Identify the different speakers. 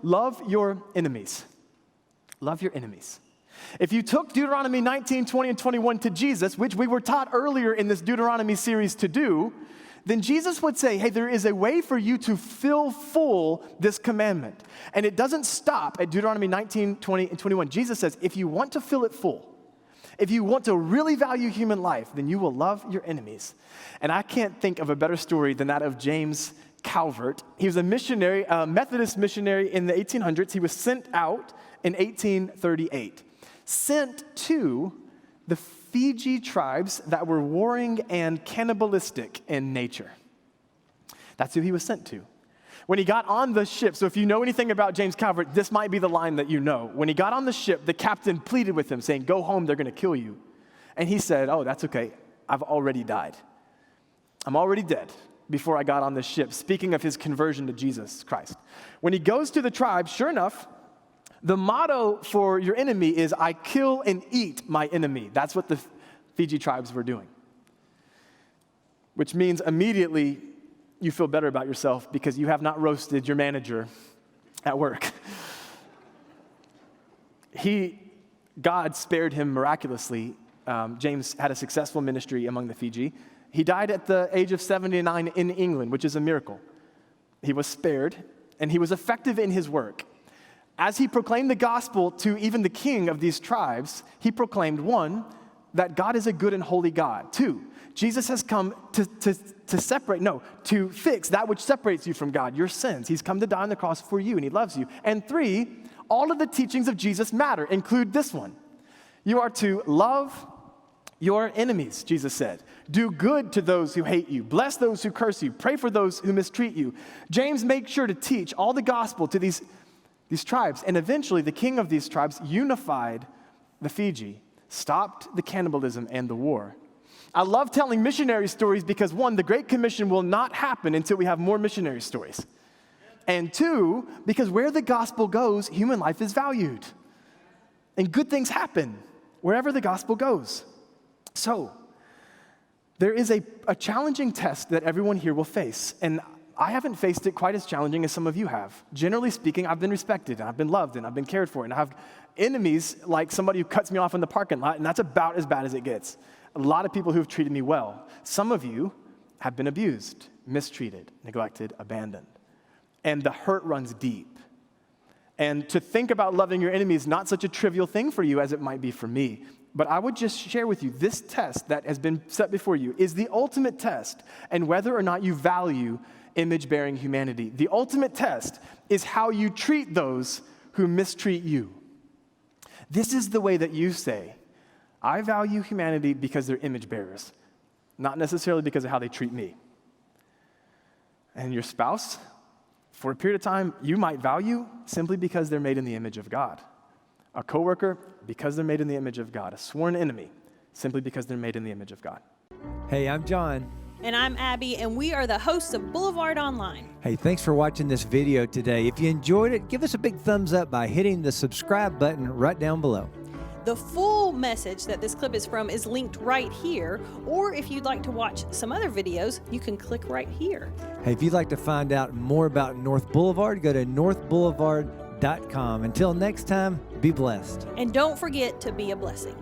Speaker 1: love your enemies. Love your enemies. If you took Deuteronomy 19, 20, and 21 to Jesus, which we were taught earlier in this Deuteronomy series to do, then Jesus would say, hey, there is a way for you to fill full this commandment. And it doesn't stop at Deuteronomy 19, 20, and 21. Jesus says, if you want to fill it full, if you want to really value human life, then you will love your enemies. And I can't think of a better story than that of James Calvert. He was a missionary, a Methodist missionary in the 1800s. He was sent out in 1838, sent to the Fiji tribes that were warring and cannibalistic in nature. That's who he was sent to. When he got on the ship, so if you know anything about James Calvert, this might be the line that you know. When he got on the ship, the captain pleaded with him, saying, go home, they're going to kill you. And he said, oh, that's okay. I've already died. I'm already dead before I got on the ship, speaking of his conversion to Jesus Christ. When he goes to the tribe, sure enough, the motto for your enemy is, I kill and eat my enemy. That's what the Fiji tribes were doing. Which means immediately you feel better about yourself because you have not roasted your manager at work. God spared him miraculously. James had a successful ministry among the Fiji. He died at the age of 79 in England, which is a miracle. He was spared, and he was effective in his work. As he proclaimed the gospel to even the king of these tribes, he proclaimed, one, that God is a good and holy God. Two, Jesus has come to fix that which separates you from God, your sins. He's come to die on the cross for you, and he loves you. And three, all of the teachings of Jesus matter, include this one. You are to love your enemies, Jesus said. Do good to those who hate you. Bless those who curse you. Pray for those who mistreat you. James made sure to teach all the gospel to these tribes. And eventually, the king of these tribes unified the Fiji, stopped the cannibalism and the war. I love telling missionary stories because, one, the Great Commission will not happen until we have more missionary stories. And two, because where the gospel goes, human life is valued. And good things happen wherever the gospel goes. So, there is a challenging test that everyone here will face. And I haven't faced it quite as challenging as some of you have. Generally speaking, I've been respected, and I've been loved, and I've been cared for, and I have enemies like somebody who cuts me off in the parking lot, and that's about as bad as it gets. A lot of people who have treated me well. Some of you have been abused, mistreated, neglected, abandoned. And the hurt runs deep. And to think about loving your enemy is not such a trivial thing for you as it might be for me. But I would just share with you, this test that has been set before you is the ultimate test, and whether or not you value image-bearing humanity. The ultimate test is how you treat those who mistreat you. This is the way that you say, I value humanity because they're image bearers, not necessarily because of how they treat me. And your spouse, for a period of time, you might value simply because they're made in the image of God. A coworker, because they're made in the image of God. A sworn enemy, simply because they're made in the image of God.
Speaker 2: Hey, I'm John.
Speaker 3: And I'm Abby, and we are the hosts of Boulevard Online.
Speaker 2: Hey, thanks for watching this video today. If you enjoyed it, give us a big thumbs up by hitting the subscribe button right down below.
Speaker 3: The full message that this clip is from is linked right here, or if you'd like to watch some other videos, you can click right here.
Speaker 2: Hey, if you'd like to find out more about North Boulevard, go to northboulevard.com. Until next time, be blessed.
Speaker 3: And don't forget to be a blessing.